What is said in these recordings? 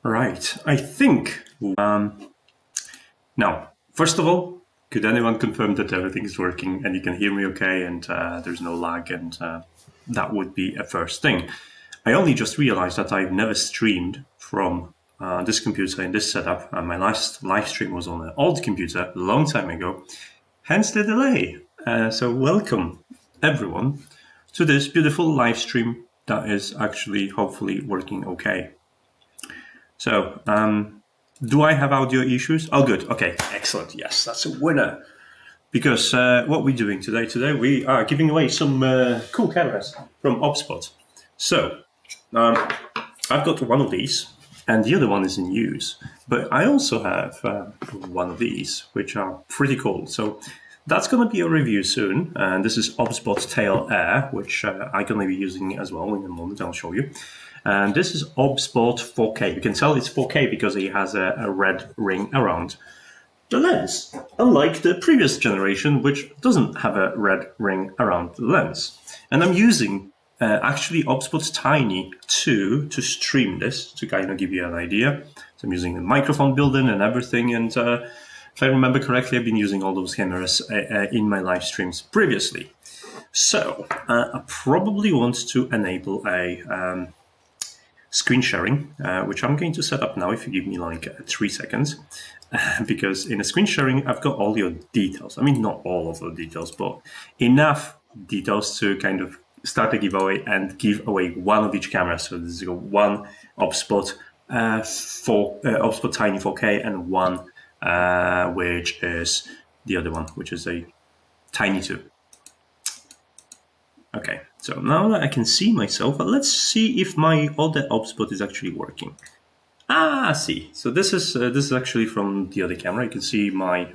Right, I think. Now, first of all, could anyone confirm that everything is working and you can hear me okay and there's no lag, and that would be a first thing. I only just realized that I've never streamed from this computer in this setup, and my last live stream was on an old computer a long time ago, hence the delay. So welcome everyone to this beautiful live stream that is actually hopefully working okay. So, do I have audio issues? Oh, good. Okay, excellent. Yes, that's a winner. Because what we're doing today? Today we are giving away some cool cameras from OBSBOT. So, I've got one of these, and the other one is in use. But I also have one of these, which are pretty cool. So, that's going to be a review soon. And this is OBSBOT Tail Air, which I'm going to be using as well in a moment. I'll show you. And this is OBSBOT 4K. You can tell it's 4K because it has a red ring around the lens, unlike the previous generation, which doesn't have a red ring around the lens. And I'm using actually OBSBOT Tiny 2 to stream this, to kind of give you an idea. So I'm using the microphone built-in and everything. And if I remember correctly, I've been using all those cameras in my live streams previously. So I probably want to enable a screen sharing, which I'm going to set up now if you give me like 3 seconds, because in a screen sharing, I've got all your details. I mean, not all of the details, but enough details to kind of start a giveaway and give away one of each camera. So this is one OBSBOT OBSBOT Tiny 4K and one which is the other one, which is a Tiny 2. Okay, so now that I can see myself, let's see if my other OBSBOT is actually working. I see. So this is actually from the other camera. You can see my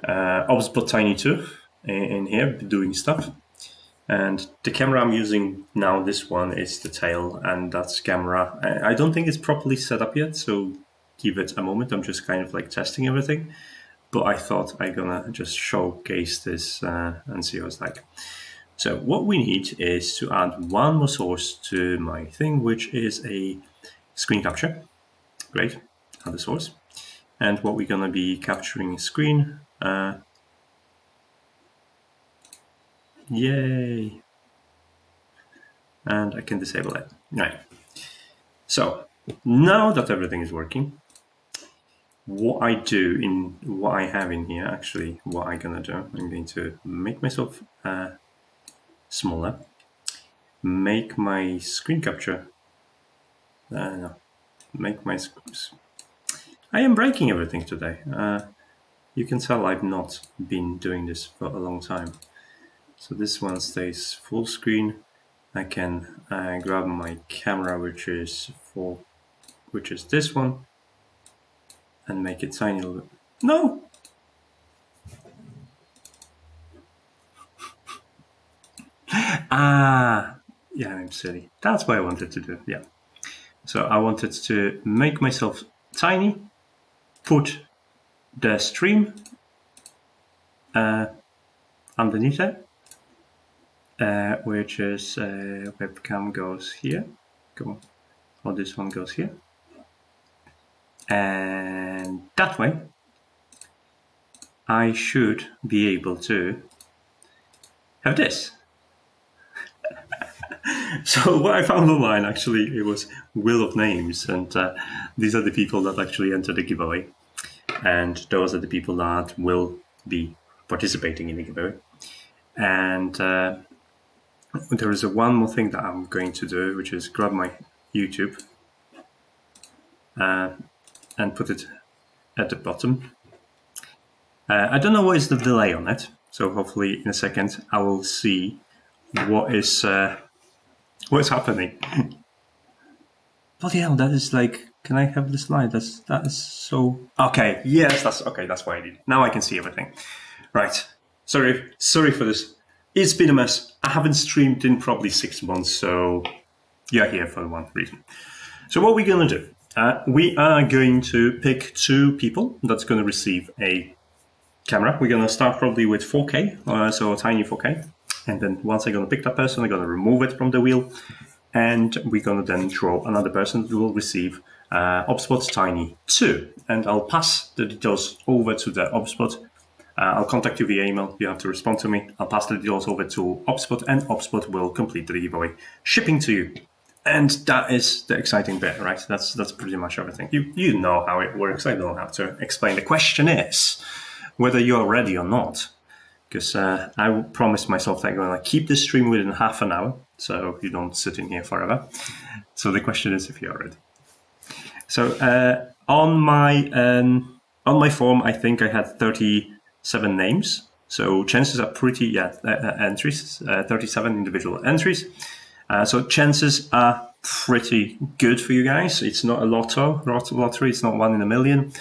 OBSBOT Tiny 2 in here doing stuff. And the camera I'm using now, this one, is the tail, and that's camera. I don't think it's properly set up yet, so give it a moment. I'm just kind of like testing everything. But I thought I'm gonna just showcase this and see what it's like. So what we need is to add one more source to my thing, which is a screen capture. Great, add the source. And what we're gonna be capturing is screen. Yay! And I can disable it. Right. So now that everything is working, what I have in here, actually, what I'm gonna do, I'm going to make myself smaller, make my screen capture. Make my. I am breaking everything today. You can tell I've not been doing this for a long time. So this one stays full screen. I can grab my camera, which is this one, and make it tiny little bit. No! Yeah, I'm silly. That's what I wanted to do, yeah. So I wanted to make myself tiny, put the stream underneath it, which is webcam goes here, or this one goes here. And that way, I should be able to have this. So what I found online, actually, it was Wheel of Names, and these are the people that actually entered the giveaway. And those are the people that will be participating in the giveaway. And there is one more thing that I'm going to do, which is grab my YouTube and put it at the bottom. I don't know what is the delay on it, so hopefully in a second I will see what's happening. Bloody hell, that is like, can I have the slide? That is so... Okay, yes, that's what I did. Now I can see everything. Right, sorry for this. It's been a mess. I haven't streamed in probably 6 months, so you're here for one reason. So what we're going to do, we are going to pick 2 people that's going to receive a camera. We're going to start probably with 4K, so a tiny 4K. And then once I'm going to pick that person, I'm going to remove it from the wheel. and we're going to then draw another person who will receive OBSBOT Tiny 2. And I'll pass the details over to the OBSBOT. I'll contact you via email. You have to respond to me. I'll pass the details over to OBSBOT, and OBSBOT will complete the giveaway, shipping to you. And that is the exciting bit, right? That's pretty much everything. You know how it works. I don't have to explain. The question is whether you're ready or not. Because I promised myself that I'm going to keep this stream within half an hour, so you don't sit in here forever. So the question is if you're ready. So on my form, I think I had 37 names. So chances are pretty, entries, 37 individual entries. So chances are pretty good for you guys. It's not a lottery. It's not 1 in a million.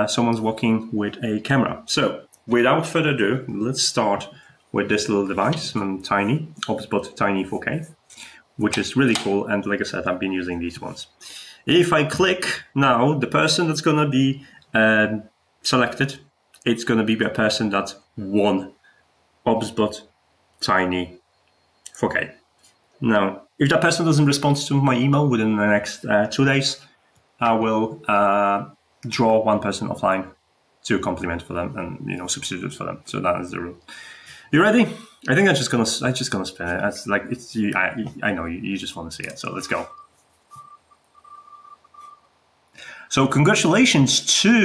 Someone's walking with a camera. So without further ado, let's start with this little device, Tiny, OBSBOT Tiny 4K, which is really cool. And like I said, I've been using these ones. If I click now, the person that's going to be selected, it's going to be a person that won OBSBOT Tiny 4K. Now, if that person doesn't respond to my email within the next 2 days, I will draw one person offline to compliment for them and substitute for them. So that is the rule. You ready? I think I'm just gonna spin it. It's like I know you just want to see it. So let's go. So congratulations to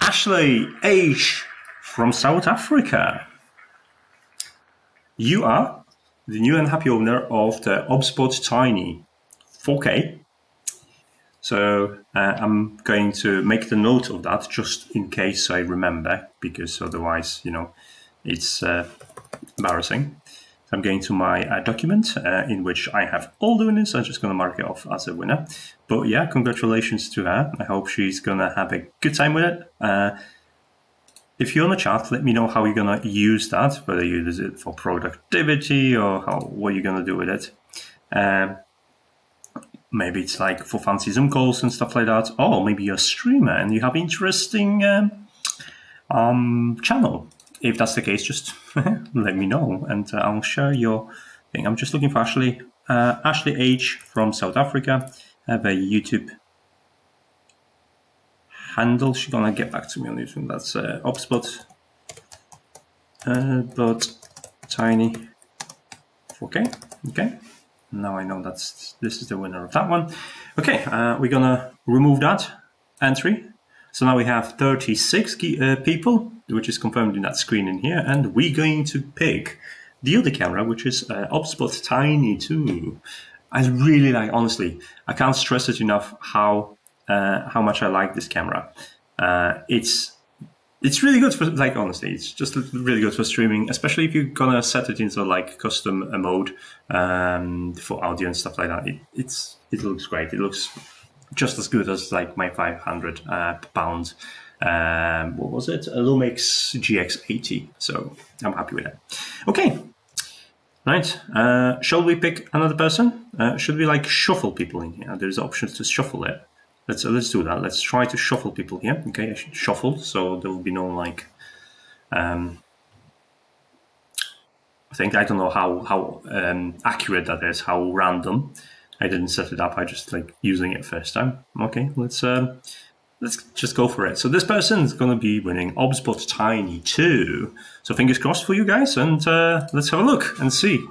Ashley H from South Africa. You are the new and happy owner of the OBSBOT Tiny 4K. So I'm going to make the note of that just in case I remember, because otherwise, it's embarrassing. So I'm going to my document in which I have all the winners. I'm just going to mark it off as a winner. But yeah, congratulations to her. I hope she's going to have a good time with it. If you're on the chat, let me know how you're going to use that, whether you use it for productivity or what you're going to do with it. Maybe it's like for fancy Zoom calls and stuff like that. Or maybe you're a streamer and you have interesting channel. If that's the case, just let me know and I'll share your thing. I'm just looking for Ashley H from South Africa. I have a YouTube handle. She's gonna get back to me on YouTube. That's OBSBOT but Tiny 4K. Okay. Now I know this is the winner of that one. Okay, we're gonna remove that entry. So now we have 36 people, which is confirmed in that screen in here, and we're going to pick the other camera, which is OBSBOT Tiny 2. I really like, honestly, I can't stress it enough how much I like this camera. It's really good for, honestly, it's just really good for streaming, especially if you're gonna set it into custom mode for audio and stuff like that. It looks great. It looks just as good as my 500 pound, what was it? A Lumix GX80. So I'm happy with that. Okay, right. Shall we pick another person? Should we shuffle people in here? There's options to shuffle it. Let's do that. Let's try to shuffle people here. Okay, I should shuffle, so there will be no I don't know how accurate that is, how random. I didn't set it up. I just using it first time. Okay, let's just go for it. So this person is going to be winning OBSBOT Tiny 2. So fingers crossed for you guys, and let's have a look and see.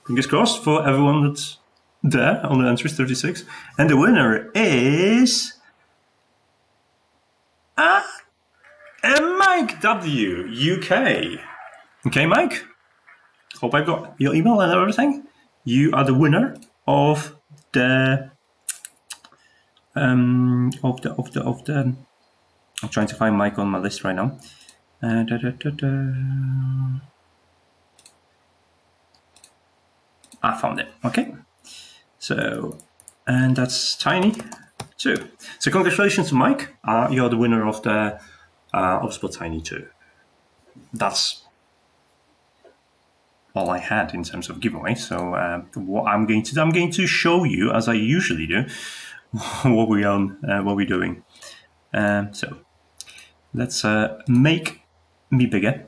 Fingers crossed for everyone that's there on the entries 36, and the winner is Mike W, UK. Okay, Mike. Hope I got your email and everything. You are the winner of the I'm trying to find Mike on my list right now. I found it. Okay. So, and that's Tiny 2. So congratulations to Mike. You're the winner of the OBSBOT Tiny 2. That's all I had in terms of giveaway. So what I'm going to do, I'm going to show you, as I usually do, what we're doing. So let's make me bigger.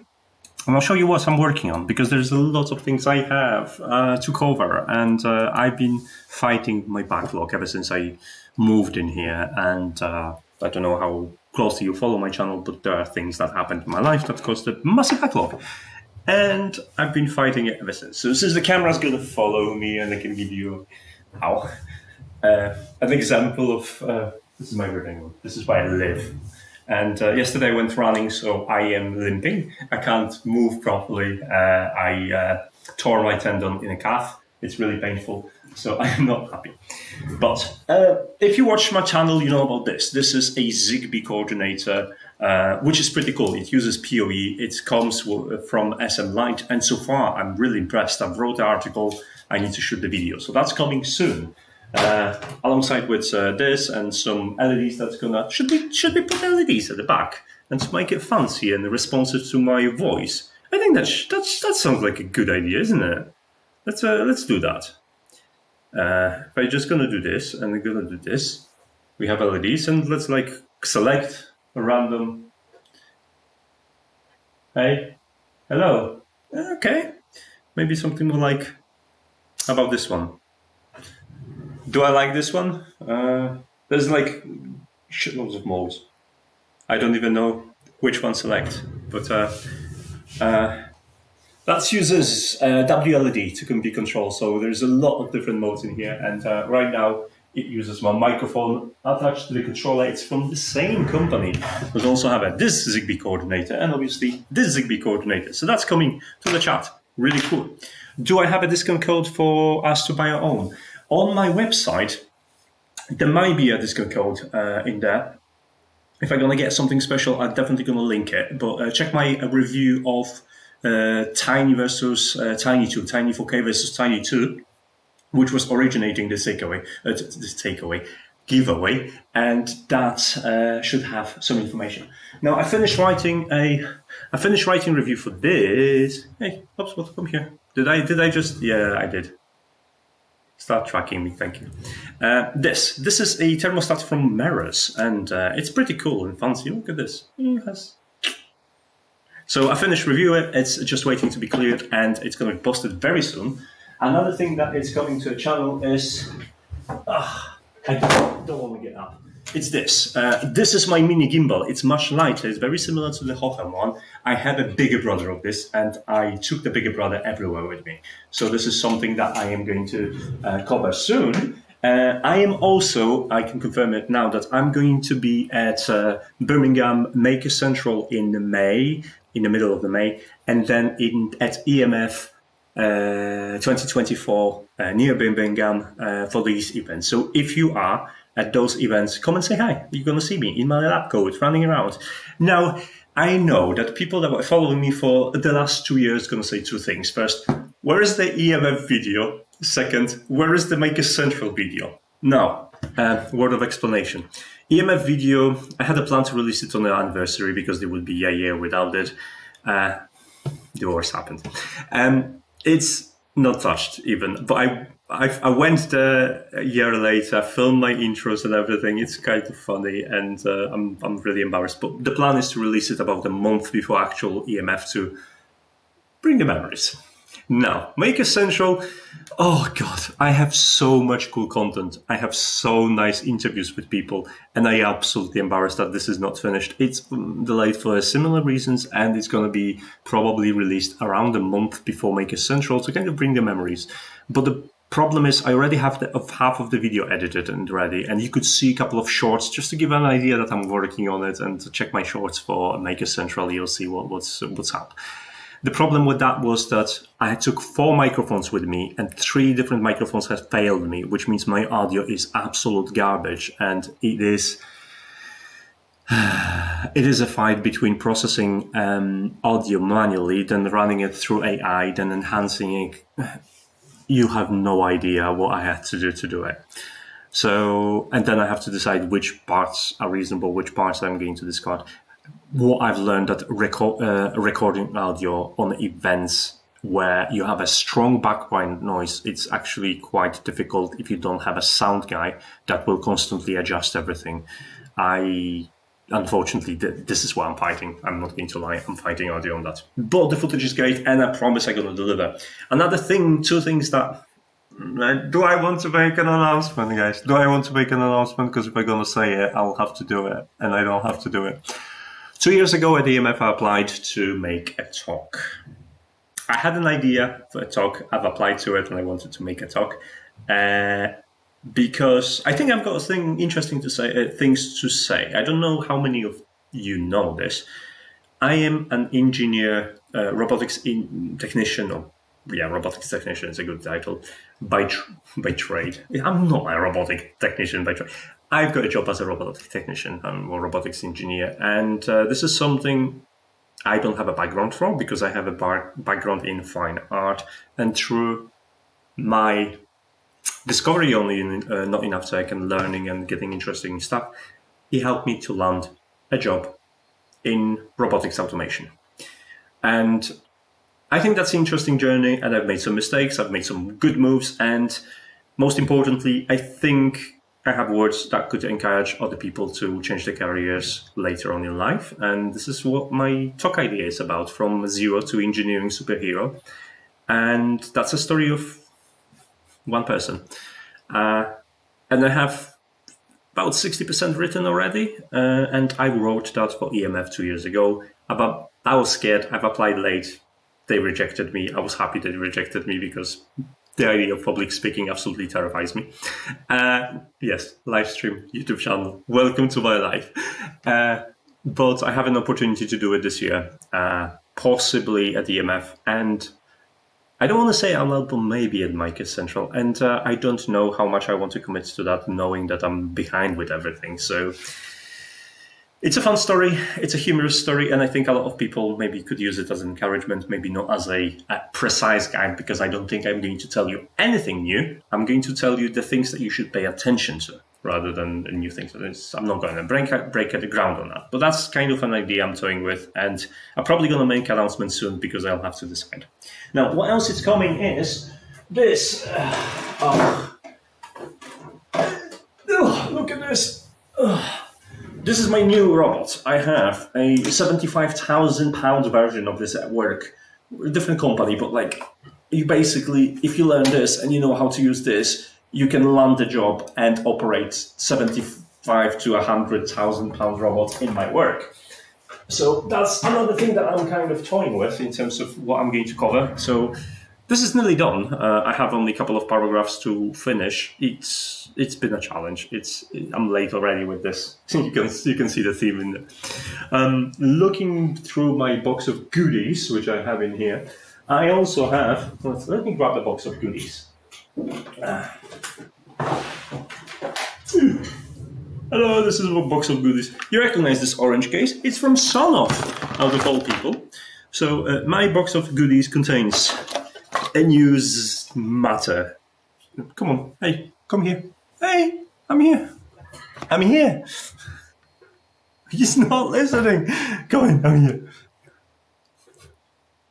and I'll show you what I'm working on, because there's a lot of things I have to cover, and I've been fighting my backlog ever since I moved in here, and I don't know how closely you follow my channel, but there are things that happened in my life that caused a massive backlog, and I've been fighting it ever since. So since the camera's going to follow me, and I can give you an example of this is my living room. This is where I live. And yesterday I went running, so I am limping. I can't move properly. I tore my tendon in a calf. It's really painful, so I am not happy. But if you watch my channel, you know about this. This is a Zigbee coordinator, which is pretty cool. It uses PoE. It comes from SM Lite, and so far I'm really impressed. I've wrote the article. I need to shoot the video, so that's coming soon. Alongside with this and some LEDs that's gonna should we put LEDs at the back and to make it fancy and responsive to my voice. I think that sounds like a good idea, isn't it? Let's do that. If I'm just gonna do this and we're gonna do this, we have LEDs, and let's like select a random. Hey, hello. Okay, maybe something more like, how about this one? Do I like this one? There's like shitloads of modes. I don't even know which one select, but that uses WLED to be controlled. So there's a lot of different modes in here, and right now it uses my microphone attached to the controller. It's from the same company. We also have this Zigbee coordinator and obviously this Zigbee coordinator. So that's coming to the chat. Really cool. Do I have a discount code for us to buy our own? On my website, there might be a discount code in there. If I'm going to get something special, I'm definitely going to link it. But check my review of Tiny versus Tiny 2, Tiny 4K versus Tiny 2, which was originating this giveaway, and that should have some information. Now, I finished writing review for this. Hey, OBSBOT, come here. Did I just? Yeah, I did. Start tracking me, thank you. This is a thermostat from Maron, and it's pretty cool and fancy. Look at this. Yes. So I finished reviewing it. It's just waiting to be cleared, and it's going to be posted very soon. Another thing that is coming to the channel is I don't want to get up. It's this. This is my mini gimbal. It's much lighter. It's very similar to the Hotham one. I have a bigger brother of this, and I took the bigger brother everywhere with me. So this is something that I am going to cover soon. I am also, I can confirm it now, that I'm going to be at Birmingham Maker Central in May, in the middle of the May, and then at EMF 2024 near Birmingham for these events. So if you are at those events, come and say hi. You're going to see me in my lab coat running around. Now, I know that people that were following me for the last 2 years are going to say two things. First, where is the EMF video? Second, where is the Maker Central video? Now, word of explanation. EMF video, I had a plan to release it on the anniversary because there would be a year without it. Divorce happened. It's not touched even, but I went there a year later, filmed my intros and everything. It's kind of funny, and I'm really embarrassed. But the plan is to release it about a month before actual EMF to bring the memories. Now, Maker Central, oh God, I have so much cool content. I have so nice interviews with people, and I am absolutely embarrassed that this is not finished. It's delayed for similar reasons, and it's going to be probably released around a month before Maker Central to kind of bring the memories. But the problem is I already have half of the video edited and ready, and you could see a couple of shorts just to give an idea that I'm working on it, and to check my shorts for Maker Central, you'll see what's up. The problem with that was that I took 4 microphones with me, and 3 different microphones have failed me, which means my audio is absolute garbage, and it is a fight between processing audio manually, then running it through AI, then enhancing it. You have no idea what I had to do it. So, and then I have to decide which parts are reasonable, which parts I'm going to discard. What I've learned that recording audio on events where you have a strong background noise, it's actually quite difficult if you don't have a sound guy that will constantly adjust everything. I unfortunately, this is what I'm fighting. I'm not going to lie. I'm fighting audio on that. But the footage is great, and I promise I'm going to deliver. Another thing, two things that... Do I want to make an announcement, guys? Do I want to make an announcement? Because if I'm going to say it, I'll have to do it, and I don't have to do it. 2 years ago at EMF, I applied to make a talk. I had an idea for a talk. I've applied to it, and I wanted to make a talk. Because I think I've got interesting to say, things to say. I don't know how many of you know this. I am an engineer, robotics technician, robotics technician is a good title, by trade. I'm not a robotic technician by trade. I've got a job as a robotics technician. I'm a robotics engineer, and this is something I don't have a background from because I have a background in fine art, and through my discovery only in NotEnoughTECH and learning and getting interested in stuff, it helped me to land a job in robotics automation. And I think that's an interesting journey, and I've made some mistakes, I've made some good moves, and most importantly, I think I have words that could encourage other people to change their careers later on in life. And this is what my talk idea is about, from zero to engineering superhero. And that's a story of one person. And I have about 60% written already. And I wrote that for EMF 2 years ago. I was scared. I've applied late. They rejected me. I was happy they rejected me because the idea of public speaking absolutely terrifies me. Yes, live stream, YouTube channel. Welcome to my life. But I have an opportunity to do it this year, possibly at EMF. And I don't want to say out loud, but maybe at Mike Central. And I don't know how much I want to commit to that, knowing that I'm behind with everything. So it's a fun story. It's a humorous story. And I think a lot of people maybe could use it as an encouragement, maybe not as a precise guide, because I don't think I'm going to tell you anything new. I'm going to tell you the things that you should pay attention to rather than new things. I'm not going to break the ground on that. But that's kind of an idea I'm toying with. And I'm probably going to make announcements soon because I'll have to decide. Now, what else is coming is this. Look at this. This is my new robot. I have a £75,000 version of this at work. A different company, but like, you basically, if you learn this and you know how to use this, you can land the job and operate £75,000 to £100,000 robots in my work. So that's another thing that I'm kind of toying with in terms of what I'm going to cover. So this is nearly done. I have only a couple of paragraphs to finish. It's been a challenge. I'm late already with this. You can see the theme in there. Looking through my box of goodies, which I have in here, I also have. Let me grab the box of goodies. Hello, this is a box of goodies. You recognize this orange case? It's from Sonoff, out of all people. So my box of goodies contains a news matter. Come on, hey, come here. Hey, I'm here. I'm here. He's not listening. Come on, I'm here.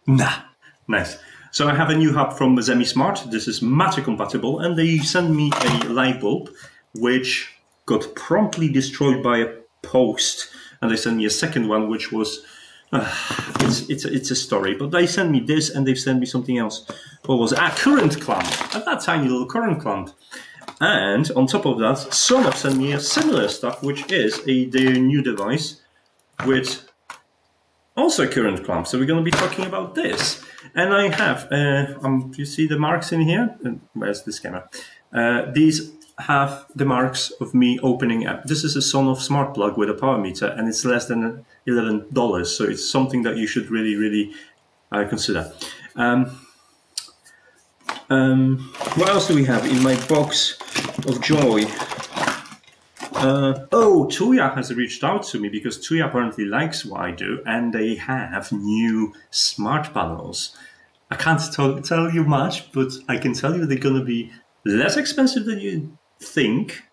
Nah, nice. So I have a new hub from ZemiSmart. This is Matter compatible, and they sent me a light bulb, which got promptly destroyed by a post, and they sent me a second one, which was it's a story. But they sent me this, and they've sent me something else. What was it? Current clamp. That tiny little current clamp. And on top of that, Sonoff sent me a similar stuff, which is their new device with also a current clamp. So we're going to be talking about this. And I have, you see the marks in here? Where's this camera? These have the marks of me opening up. This is a Sonoff smart plug with a power meter, and it's less than $11. So it's something that you should really, really consider. What else do we have in my box of joy? Tuya has reached out to me because Tuya apparently likes what I do, and they have new smart panels. I can't tell you much, but I can tell you they're going to be less expensive than you think,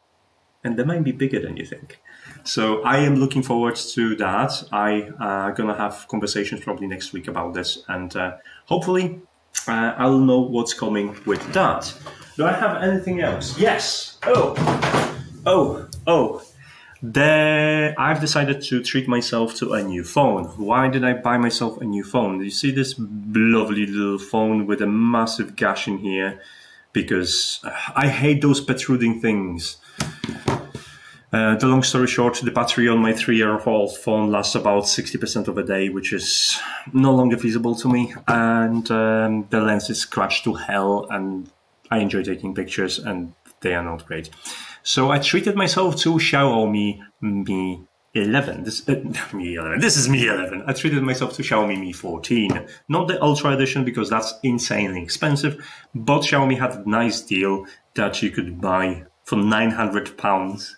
and they might be bigger than you think. So I am looking forward to that. I'm going to have conversations probably next week about this, and hopefully I'll know what's coming with that. Do I have anything else? Yes. I've decided to treat myself to a new phone. Why did I buy myself a new phone? You see this lovely little phone with a massive gash in here? Because I hate those protruding things. The long story short, the battery on my 3-year-old phone lasts about 60% of a day, which is no longer feasible to me. And the lens is scratched to hell, and I enjoy taking pictures, and they are not great. So I treated myself to Xiaomi Mi 11. This is Mi 11. I treated myself to Xiaomi Mi 14. Not the Ultra Edition, because that's insanely expensive, but Xiaomi had a nice deal that you could buy for £900.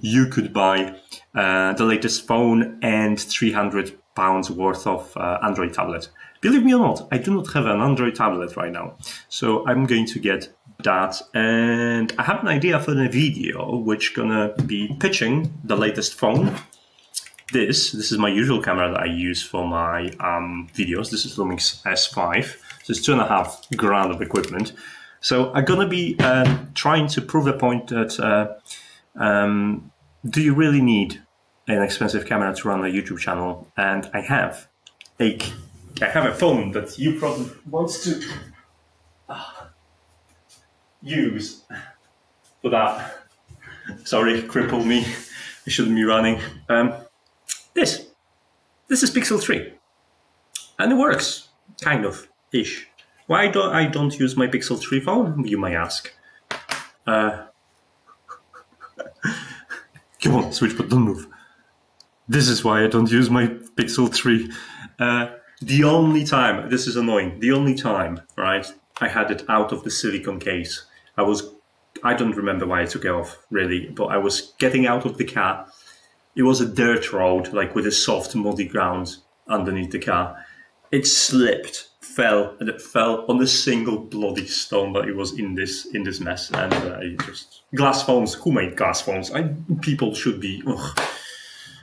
You could buy the latest phone and £300 worth of Android tablet. Believe me or not, I do not have an Android tablet right now. So I'm going to get that. And I have an idea for the video, which gonna be pitching the latest phone. This is my usual camera that I use for my videos. This is Lumix S5. So it's $2,500 of equipment. So I'm gonna be trying to prove the point that do you really need an expensive camera to run a YouTube channel? And I have a phone that you probably want to use for that. Sorry, crippled me. I shouldn't be running. This is Pixel 3, and it works kind of ish. Why I don't use my Pixel 3 phone? You may ask. Come on, switch, but don't move. This is why I don't use my Pixel 3. The only time, this is annoying, the only time, right, I had it out of the silicone case, I don't remember why I took it off, really, but I was getting out of the car. It was a dirt road, like with a soft, muddy ground underneath the car. It slipped, fell, and it fell on a single bloody stone that it was in this mess. And glass phones, who made glass phones? People should be... Ugh.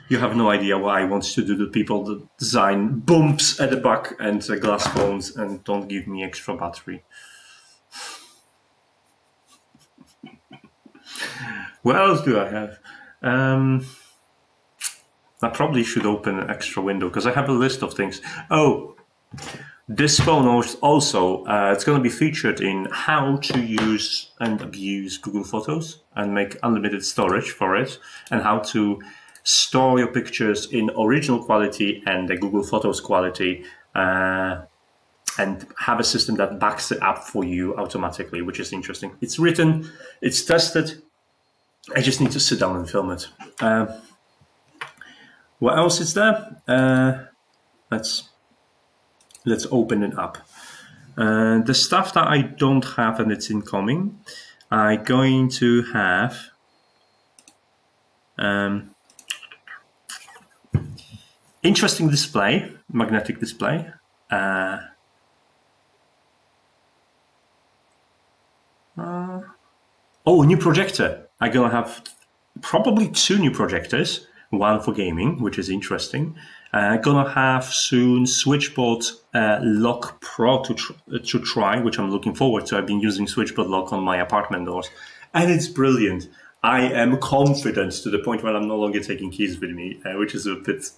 You have no idea why I want to do the people that design bumps at the back and glass phones and don't give me extra battery. What else do I have? I probably should open an extra window because I have a list of things. Oh, this phone also, it's going to be featured in how to use and abuse Google Photos and make unlimited storage for it, and how to store your pictures in original quality and the Google Photos quality, and have a system that backs it up for you automatically, which is interesting. It's written, it's tested. I just need to sit down and film it. What else is there? Let's open it up. The stuff that I don't have and it's incoming, I'm going to have interesting display, magnetic display. Oh, a new projector. I'm going to have probably 2 new projectors, one for gaming, which is interesting. I'm going to have soon SwitchBot Lock Pro to try, which I'm looking forward to. I've been using SwitchBot Lock on my apartment doors, and it's brilliant. I am confident to the point where I'm no longer taking keys with me, which is a bit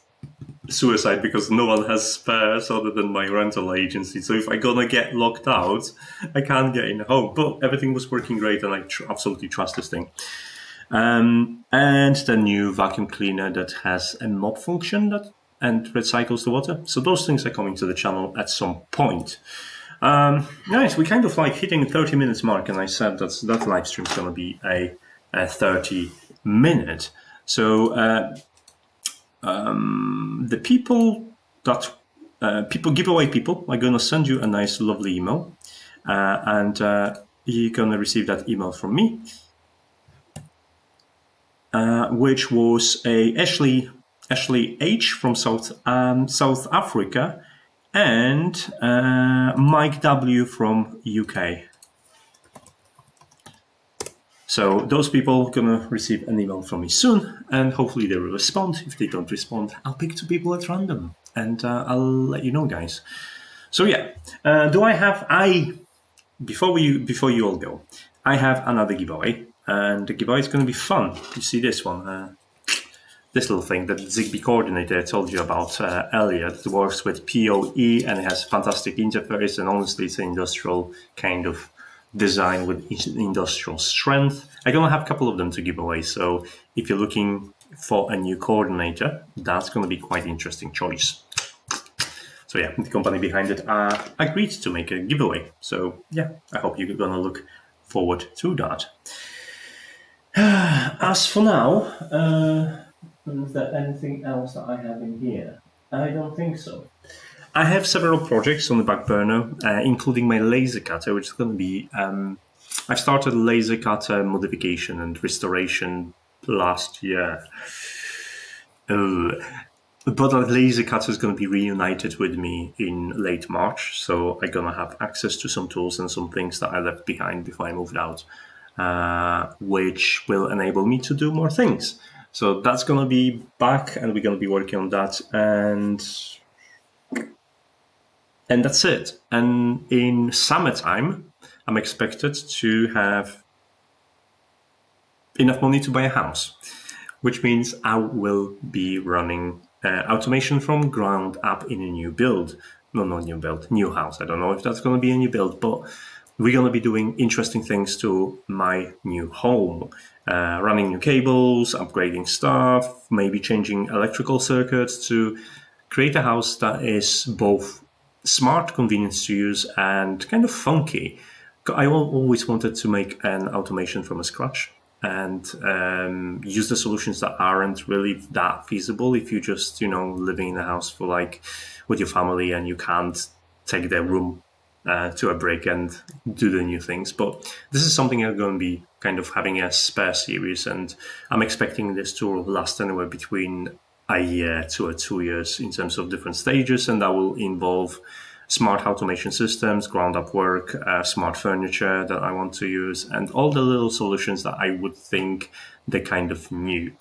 suicide because no one has spares other than my rental agency. So if I'm gonna get locked out, I can't get in home. But everything was working great, and I absolutely trust this thing. And the new vacuum cleaner that has a mop function and recycles the water. So those things are coming to the channel at some point. Nice, we kind of like hitting 30 minutes mark, and I said that live stream is gonna be a 30-minute. So the people giveaway people are going to send you a nice lovely email, and you're going to receive that email from me, which was a Ashley H from South Africa, and Mike W from UK. So those people are going to receive an email from me soon, and hopefully they will respond. If they don't respond, I'll pick 2 people at random, and I'll let you know, guys. So yeah, before you all go, I have another giveaway. and the giveaway is going to be fun. You see this one, this little thing, that Zigbee coordinator I told you about earlier. It works with PoE and it has fantastic interface, and honestly, it's an industrial kind of design with industrial strength. I'm going to have a couple of them to give away, so if you're looking for a new coordinator, that's going to be quite an interesting choice. So yeah, the company behind it agreed to make a giveaway. So yeah, I hope you're going to look forward to that. As for now, is there anything else that I have in here? I don't think so. I have several projects on the back burner, including my laser cutter, which is going to be... I started laser cutter modification and restoration last year. But the laser cutter is going to be reunited with me in late March, so I'm going to have access to some tools and some things that I left behind before I moved out, which will enable me to do more things. So that's going to be back, and we're going to be working on that, and that's it. And in summertime, I'm expected to have enough money to buy a house, which means I will be running automation from ground up in a new build. No, not new build, new house. I don't know if that's going to be a new build, but we're going to be doing interesting things to my new home. Running new cables, upgrading stuff, maybe changing electrical circuits to create a house that is both smart, convenient to use, and kind of funky. I always wanted to make an automation from scratch and use the solutions that aren't really that feasible if you just, living in a house for with your family and you can't take their room to a break and do the new things. But this is something I'm going to be kind of having a spare series, and I'm expecting this to last anywhere between a year to 2 years in terms of different stages, and that will involve smart automation systems, ground up work, smart furniture that I want to use, and all the little solutions that I would think they kind of knew.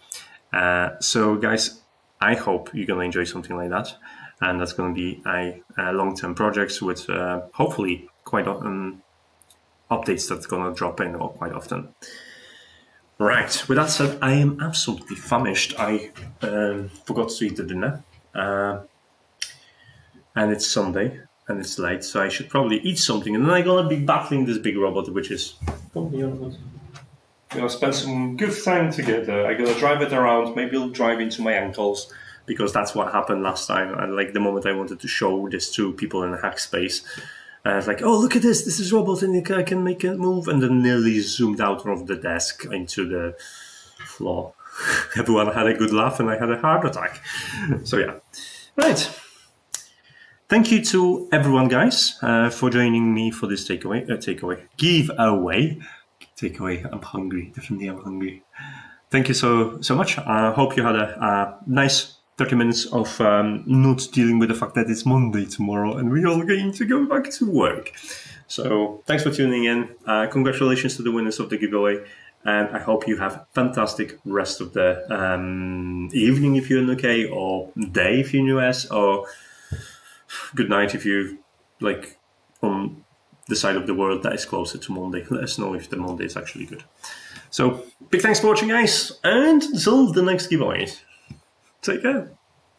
So guys, I hope you're going to enjoy something like that. And that's going to be a long-term project with hopefully quite updates that's going to drop in quite often. Right, with that said, I am absolutely famished. I forgot to eat the dinner. And it's Sunday. And it's late, so I should probably eat something. And then I'm going to be battling this big robot, which is... We're going to spend some good time together. I'm going to drive it around. Maybe it'll drive into my ankles, because that's what happened last time. And the moment I wanted to show this to people in the hack space, I was like, oh, look at this. This is robot, and I can make it move. And then nearly zoomed out of the desk into the floor. Everyone had a good laugh, and I had a heart attack. So, yeah. Right. Thank you to everyone, guys, for joining me for this giveaway. I'm hungry. Definitely, I'm hungry. Thank you so much. I hope you had a nice 30 minutes of not dealing with the fact that it's Monday tomorrow and we're all going to go back to work. So thanks for tuning in. Congratulations to the winners of the giveaway. And I hope you have a fantastic rest of the evening if you're in UK, or day if you're in US, or good night if you're on the side of the world that is closer to Monday. Let us know if the Monday is actually good. So big thanks for watching, guys, and until the next giveaway. Take care.